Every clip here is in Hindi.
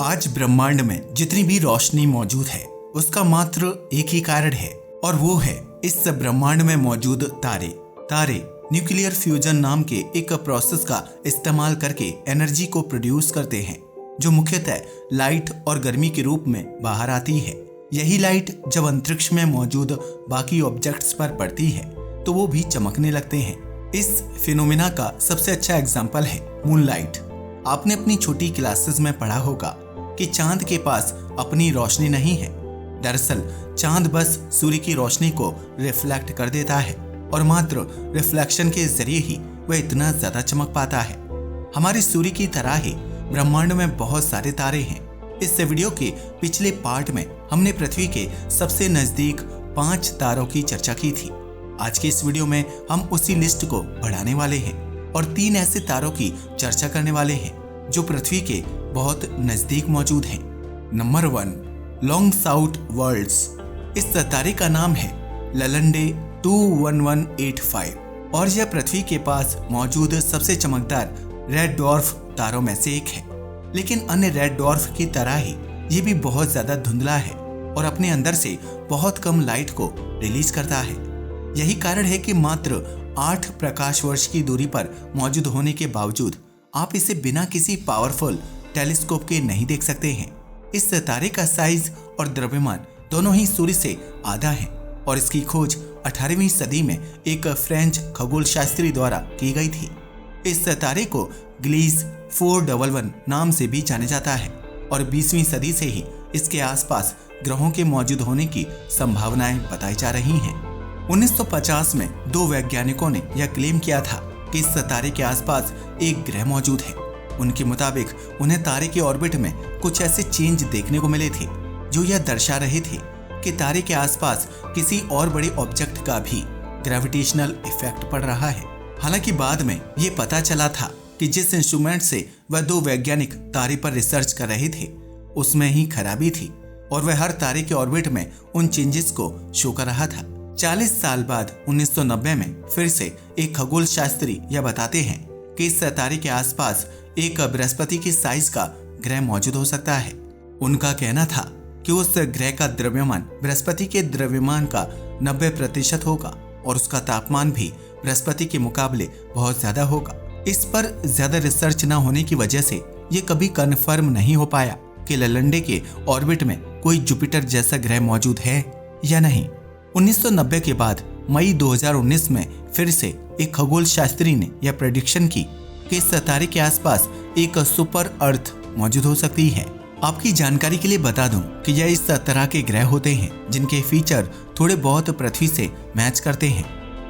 आज ब्रह्मांड में जितनी भी रोशनी मौजूद है उसका मात्र एक ही कारण है और वो है इस ब्रह्मांड में मौजूद तारे। तारे न्यूक्लियर फ्यूजन नाम के एक प्रोसेस का इस्तेमाल करके एनर्जी को प्रोड्यूस करते हैं जो मुख्यतः लाइट और गर्मी के रूप में बाहर आती है। यही लाइट जब अंतरिक्ष में मौजूद बाकी ऑब्जेक्ट्स पर पड़ती है तो वो भी चमकने लगते हैं। इस फिनोमिना का सबसे अच्छा एग्जाम्पल है मूनलाइट। आपने अपनी छोटी क्लासेस में पढ़ा होगा कि चांद के पास अपनी रोशनी नहीं है। दरअसल चांद बस सूर्य की रोशनी को रिफ्लेक्ट कर देता है और मात्र रिफ्लेक्शन के जरिए ही वह इतना ज्यादा चमक पाता है। हमारे सूर्य की तरह ही ब्रह्मांड में बहुत सारे तारे हैं। इस वीडियो के पिछले पार्ट में हमने पृथ्वी के सबसे नजदीक 5 तारों की चर्चा की थी। आज के इस वीडियो में हम उसी लिस्ट को बढ़ाने वाले हैं और 3 ऐसे तारों की चर्चा करने वाले हैं जो पृथ्वी के बहुत नजदीक मौजूद हैं। नंबर 1, लॉन्ग साउथ वर्ल्ड्स। इस तारे का नाम है ललंडे 21185 और यह पृथ्वी के पास मौजूद सबसे चमकदार रेड डॉर्फ तारों में से एक है। लेकिन अन्य रेड डॉर्फ की तरह ही ये भी बहुत ज्यादा धुंधला है और अपने अंदर से बहुत कम लाइट को रिलीज करता है। यही कारण है कि मात्र 8 प्रकाश वर्ष की दूरी पर मौजूद होने के बावजूद आप इसे बिना किसी पावरफुल टेलीस्कोप के नहीं देख सकते हैं। इस तारे का साइज और द्रव्यमान दोनों ही सूर्य से आधा है और इसकी खोज 18वीं सदी में एक फ्रेंच खगोल शास्त्री द्वारा की गई थी। इस तारे को ग्लीस 411 नाम से भी जाना जाता है और 20वीं सदी से ही इसके आसपास ग्रहों के मौजूद होने की संभावनाएं बताई जा रही हैं। 1950 में 2 वैज्ञानिकों ने यह क्लेम किया था कि इस तारे के आसपास एक ग्रह मौजूद है। उनके मुताबिक उन्हें तारे के ऑर्बिट में कुछ ऐसे चेंज देखने को मिले थे जो यह दर्शा रहे थे कि तारे के आसपास किसी और बड़े ऑब्जेक्ट का भी ग्रेविटेशनल इफेक्ट पड़ रहा है। हालांकि बाद में ये पता चला था कि जिस इंस्ट्रूमेंट से वह 2 वैज्ञानिक तारे पर रिसर्च कर रहे थे उसमें ही खराबी थी और वह हर तारे के ऑर्बिट में उन चेंजेस को शो कर रहा था। 40 साल बाद 1990 में फिर से एक खगोल शास्त्री यह बताते हैं कि इस तारे के आसपास एक बृहस्पति की साइज का ग्रह मौजूद हो सकता है। उनका कहना था कि उस ग्रह का द्रव्यमान बृहस्पति के द्रव्यमान का 90% होगा और उसका तापमान भी बृहस्पति के मुकाबले बहुत ज्यादा होगा। इस पर ज्यादा रिसर्च न होने की वजह से ये कभी कंफर्म नहीं हो पाया कि ललंडे के ऑर्बिट में कोई जुपिटर जैसा ग्रह मौजूद है या नहीं। 1990 के बाद मई 2019 में फिर से एक खगोल शास्त्री ने यह प्रेडिक्शन की कि इस तारे के आसपास एक सुपर अर्थ मौजूद हो सकती है। आपकी जानकारी के लिए बता दूं कि यह इस तरह के ग्रह होते हैं जिनके फीचर थोड़े बहुत पृथ्वी से मैच करते हैं,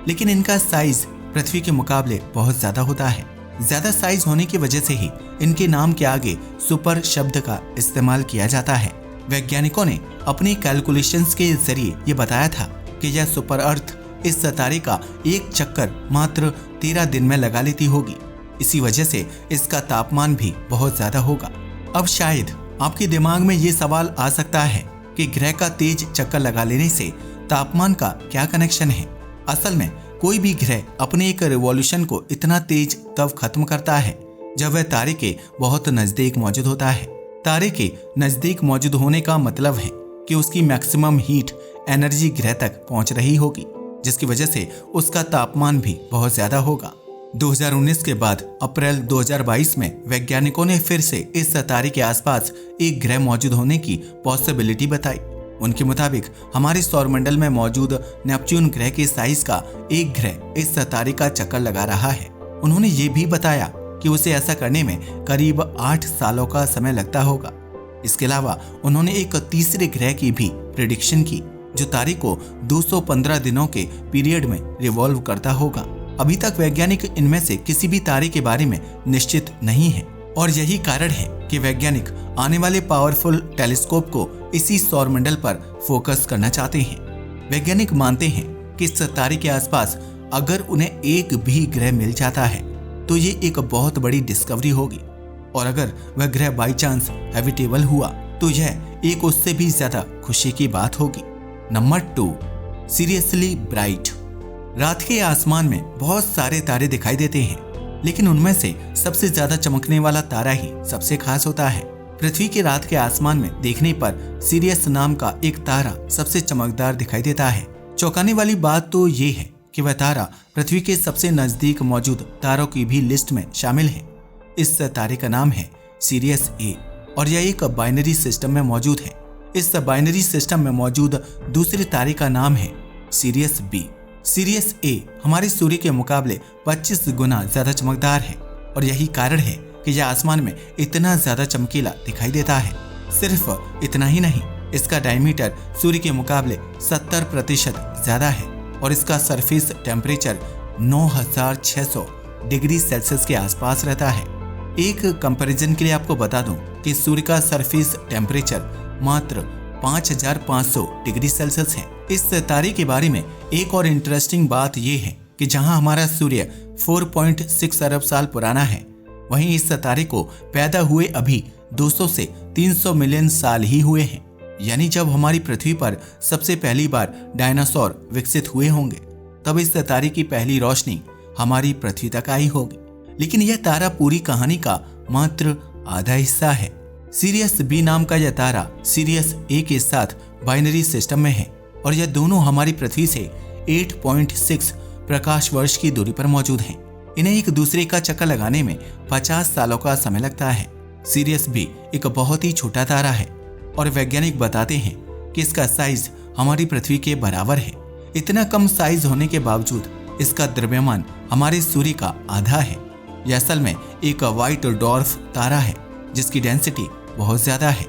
लेकिन इनका साइज पृथ्वी के मुकाबले बहुत ज्यादा होता है। ज्यादा साइज होने की वजह से ही इनके नाम के आगे सुपर शब्द का इस्तेमाल किया जाता है। वैज्ञानिकों ने अपनी कैलकुलेशंस के जरिए ये बताया था कि यह सुपर अर्थ इस तारे का एक चक्कर मात्र 13 दिन में लगा लेती होगी। इसी वजह से इसका तापमान भी बहुत ज्यादा होगा। अब शायद आपके दिमाग में ये सवाल आ सकता है कि ग्रह का तेज चक्कर लगा लेने से तापमान का क्या कनेक्शन है। असल में कोई भी ग्रह अपने एक रिवॉल्यूशन को इतना तेज तब खत्म करता है जब वह तारे के बहुत नजदीक मौजूद होता है। तारे के नजदीक मौजूद होने का मतलब है कि उसकी मैक्सिमम हीट एनर्जी ग्रह तक पहुंच रही होगी, जिसकी वजह से उसका तापमान भी बहुत ज्यादा होगा। 2019 के बाद अप्रैल 2022 में वैज्ञानिकों ने फिर से इस तारे के आसपास एक ग्रह मौजूद होने की पॉसिबिलिटी बताई। उनके मुताबिक हमारे सौरमंडल में मौजूद नेपच्यून ग्रह के साइज का एक ग्रह इस तारे का चक्कर लगा रहा है। उन्होंने ये भी बताया कि उसे ऐसा करने में करीब 8 सालों का समय लगता होगा। इसके अलावा उन्होंने एक तीसरे ग्रह की भी प्रेडिक्शन की जो तारे को 215 दिनों के पीरियड में रिवॉल्व करता होगा। अभी तक वैज्ञानिक इनमें से किसी भी तारे के बारे में निश्चित नहीं है और यही कारण है कि वैज्ञानिक आने वाले पावरफुल टेलीस्कोप को इसी सौरमंडल पर फोकस करना चाहते हैं। वैज्ञानिक मानते हैं कि इस तारे के आसपास अगर उन्हें एक भी ग्रह मिल जाता है तो ये एक बहुत बड़ी डिस्कवरी होगी और अगर वह ग्रह बाई चांस हैबिटेबल हुआ तो यह एक उससे भी ज्यादा खुशी की बात होगी। Number 2, seriously bright. रात के आसमान में बहुत सारे तारे दिखाई देते हैं लेकिन उनमें से सबसे ज्यादा चमकने वाला तारा ही सबसे खास होता है। पृथ्वी के रात के आसमान में देखने पर सीरियस नाम का एक तारा सबसे चमकदार दिखाई देता है। चौंकाने वाली बात तो ये है कि वह तारा पृथ्वी के सबसे नजदीक मौजूद तारों की भी लिस्ट में शामिल है। इस तारे का नाम है सीरियस ए और यह एक बाइनरी सिस्टम में मौजूद है। इस बाइनरी सिस्टम में मौजूद दूसरे तारे का नाम है सीरियस बी। सीरियस ए हमारे सूर्य के मुकाबले 25 गुना ज्यादा चमकदार है और यही कारण है कि यह आसमान में इतना ज्यादा चमकीला दिखाई देता है। सिर्फ इतना ही नहीं, इसका डायमीटर सूर्य के मुकाबले 70% ज्यादा है और इसका सरफेस टेम्परेचर 9600 डिग्री सेल्सियस के आसपास रहता है। एक कंपैरिजन के लिए आपको बता दूं कि सूर्य का सरफेस टेम्परेचर मात्र 5500 डिग्री सेल्सियस है। इस तारे के बारे में एक और इंटरेस्टिंग बात यह है कि जहां हमारा सूर्य 4.6 अरब साल पुराना है, वहीं इस तारे को पैदा हुए अभी 200 से 300 मिलियन साल ही हुए हैं। यानी जब हमारी पृथ्वी पर सबसे पहली बार डायनासोर विकसित हुए होंगे, तब इस तारे की पहली रोशनी हमारी पृथ्वी तक आई होगी। लेकिन यह तारा पूरी कहानी का मात्र आधा हिस्सा है। सीरियस बी नाम का यह तारा सीरियस ए के साथ बाइनरी सिस्टम में है और यह दोनों हमारी पृथ्वी से 8.6 प्रकाश वर्ष की दूरी पर मौजूद हैं। इन्हें एक दूसरे का चक्कर लगाने में 50 सालों का समय लगता है। सीरियस बी एक बहुत ही छोटा तारा है और वैज्ञानिक बताते हैं कि इसका साइज हमारी पृथ्वी के बराबर है। इतना कम साइज होने के बावजूद इसका द्रव्यमान हमारे सूर्य का आधा है। यह असल में एक व्हाइट डॉर्फ तारा है जिसकी डेंसिटी बहुत ज्यादा है।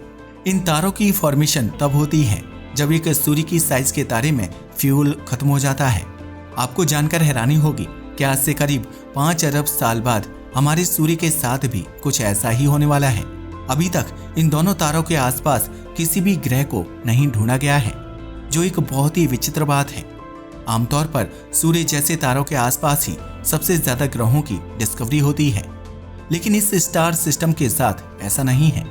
इन तारों की फॉर्मेशन तब होती है जब एक सूर्य की साइज के तारे में फ्यूल खत्म हो जाता है। आपको जानकर हैरानी होगी कि आज से करीब 5 अरब साल बाद हमारे सूर्य के साथ भी कुछ ऐसा ही होने वाला है। अभी तक इन दोनों तारों के आसपास किसी भी ग्रह को नहीं ढूंढा गया है, जो एक बहुत ही विचित्र बात है। आमतौर पर सूर्य जैसे तारों के आसपास ही सबसे ज्यादा ग्रहों की डिस्कवरी होती है, लेकिन इस स्टार सिस्टम के साथ ऐसा नहीं है।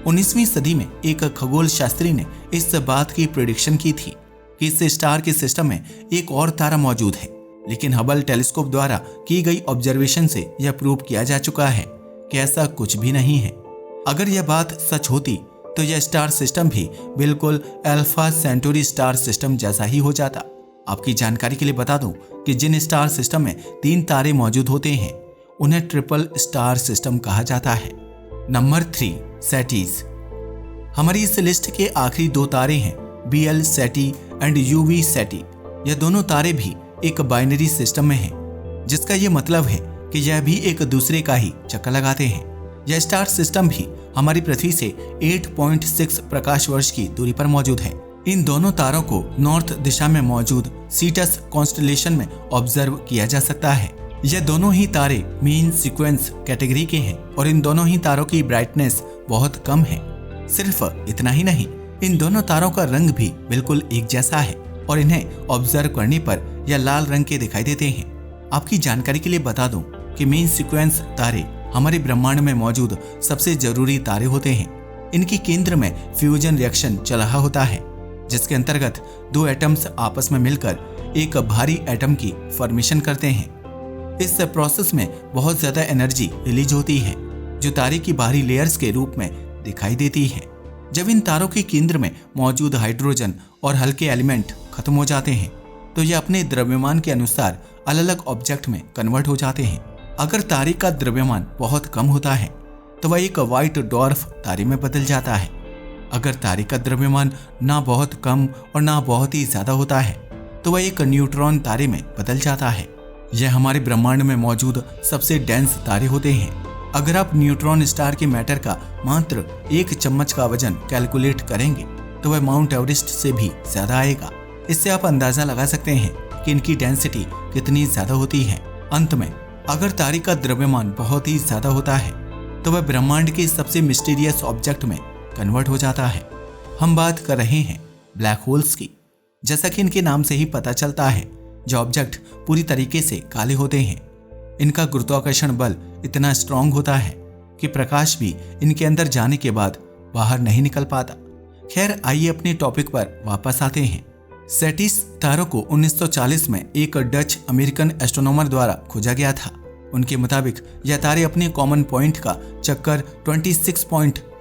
19वीं सदी में एक खगोल शास्त्री ने इस बात की प्रेडिक्शन की थी कि इस स्टार के सिस्टम में एक और तारा मौजूद है, लेकिन हबल टेलीस्कोप द्वारा की गई ऑब्जर्वेशन से यह प्रूव किया जा चुका है कि ऐसा कुछ भी नहीं है। अगर यह बात सच होती तो यह स्टार सिस्टम भी बिल्कुल अल्फा सेंटोरी स्टार सिस्टम जैसा ही हो जाता। आपकी जानकारी के लिए बता दूं कि जिन स्टार सिस्टम में 3 तारे मौजूद होते हैं उन्हें ट्रिपल स्टार सिस्टम कहा जाता है। नंबर 3, सेटीज। हमारी इस लिस्ट के आखिरी 2 तारे हैं BL सेटी एंड UV सेटी। यह दोनों तारे भी एक बाइनरी सिस्टम में हैं, जिसका यह मतलब है कि यह भी एक दूसरे का ही चक्कर लगाते हैं। यह स्टार सिस्टम भी हमारी पृथ्वी से 8.6 प्रकाश वर्ष की दूरी पर मौजूद है। इन दोनों तारों को नॉर्थ दिशा में मौजूद सीटस कॉन्स्टेलेशन में ऑब्जर्व किया जा सकता है। यह दोनों ही तारे मेन सीक्वेंस कैटेगरी के हैं और इन दोनों ही तारों की ब्राइटनेस बहुत कम है। सिर्फ इतना ही नहीं, इन दोनों तारों का रंग भी बिल्कुल एक जैसा है और इन्हें ऑब्जर्व करने पर यह लाल रंग के दिखाई देते हैं। आपकी जानकारी के लिए बता दूं कि मेन सीक्वेंस तारे हमारे ब्रह्मांड में मौजूद सबसे जरूरी तारे होते हैं। इनके केंद्र में फ्यूजन रिएक्शन चल रहा होता है, जिसके अंतर्गत 2 एटम्स आपस में मिलकर एक भारी एटम की फॉर्मेशन करते हैं। इस प्रोसेस में बहुत ज्यादा एनर्जी रिलीज होती है, जो तारे की बाहरी लेयर्स के रूप में दिखाई देती है। जब इन तारों के केंद्र में मौजूद हाइड्रोजन और हल्के एलिमेंट खत्म हो जाते हैं तो ये अपने द्रव्यमान के अनुसार अलग अलग ऑब्जेक्ट में कन्वर्ट हो जाते हैं। अगर तारे का द्रव्यमान बहुत कम होता है तो वह एक व्हाइट डॉर्फ तारे में बदल जाता है। अगर तारे का द्रव्यमान ना बहुत कम और ना बहुत ही ज्यादा होता है तो वह एक न्यूट्रॉन तारे में बदल जाता है। यह हमारे ब्रह्मांड में मौजूद सबसे डेंस तारे होते हैं। अगर आप न्यूट्रॉन स्टार के मैटर का मात्र 1 चम्मच का वजन कैलकुलेट करेंगे तो वह माउंट एवरेस्ट से भी ज्यादा आएगा। इससे आप अंदाजा लगा सकते हैं कि इनकी डेंसिटी कितनी ज्यादा होती है। अंत में अगर तारे का द्रव्यमान बहुत ही ज्यादा होता है तो वह ब्रह्मांड के सबसे मिस्टीरियस ऑब्जेक्ट में कन्वर्ट हो जाता है। हम बात कर रहे हैं ब्लैक होल्स की। जैसा कि इनके नाम से ही पता चलता है, जो ऑब्जेक्ट पूरी तरीके से काले होते हैं। इनका गुरुत्वाकर्षण बल इतना स्ट्रांग होता है कि प्रकाश भी इनके अंदर जाने के बाद बाहर नहीं निकल पाता। खैर, आइए अपने टॉपिक पर वापस आते हैं। सेटिस तारों को 1940 में एक डच अमेरिकन एस्ट्रोनॉमर द्वारा खोजा गया था। उनके मुताबिक यह तारे अपने कॉमन पॉइंट का चक्कर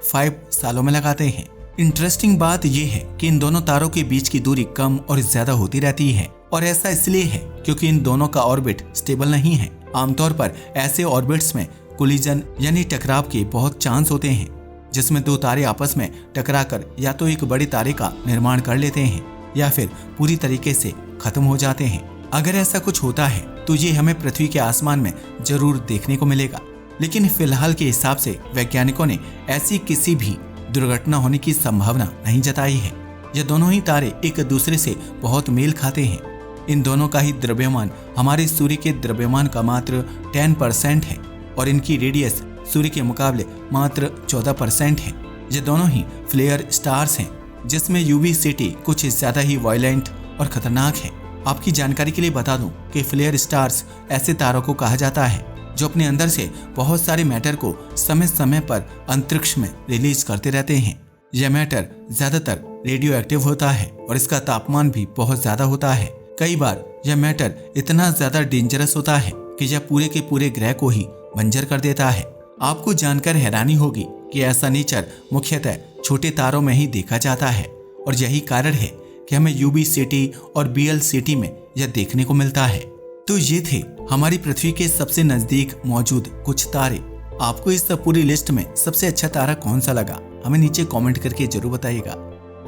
5 सालों में लगाते हैं। इंटरेस्टिंग बात यह है कि इन दोनों तारों के बीच की दूरी कम और ज्यादा होती रहती है, और ऐसा इसलिए है क्योंकि इन दोनों का ऑर्बिट स्टेबल नहीं है। आमतौर पर ऐसे ऑर्बिट्स में कोलिजन यानी टकराव के बहुत चांस होते हैं, जिसमें दो तारे आपस में टकराकर या तो एक बड़े तारे का निर्माण कर लेते हैं या फिर पूरी तरीके से खत्म हो जाते हैं। अगर ऐसा कुछ होता है तो ये हमें पृथ्वी के आसमान में जरूर देखने को मिलेगा, लेकिन फिलहाल के हिसाब से वैज्ञानिकों ने ऐसी किसी भी दुर्घटना होने की संभावना नहीं जताई है। ये दोनों ही तारे एक दूसरे से बहुत मेल खाते हैं। इन दोनों का ही द्रव्यमान हमारे सूर्य के द्रव्यमान का मात्र 10% है और इनकी रेडियस सूर्य के मुकाबले मात्र 14% है। ये दोनों ही फ्लेयर स्टार्स हैं, जिसमें UV-CT कुछ ज्यादा ही वायलेंट और खतरनाक है। आपकी जानकारी के लिए बता दूं कि फ्लेयर स्टार्स ऐसे तारों को कहा जाता है जो अपने अंदर से बहुत सारे मैटर को समय समय पर अंतरिक्ष में रिलीज करते रहते हैं। यह मैटर ज्यादातर रेडियो एक्टिव होता है और इसका तापमान भी बहुत ज्यादा होता है। कई बार यह मैटर इतना ज्यादा डेंजरस होता है कि यह पूरे के पूरे ग्रह को ही बंजर कर देता है। आपको जानकर हैरानी होगी कि ऐसा नेचर मुख्यतः छोटे तारों में ही देखा जाता है, और यही कारण है कि हमें UV-CT और BL-CT में यह देखने को मिलता है। तो ये थे हमारी पृथ्वी के सबसे नजदीक मौजूद कुछ तारे। आपको इस पूरी लिस्ट में सबसे अच्छा तारा कौन सा लगा, हमें नीचे कमेंट करके जरूर बताइएगा।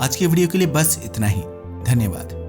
आज के वीडियो के लिए बस इतना ही। धन्यवाद।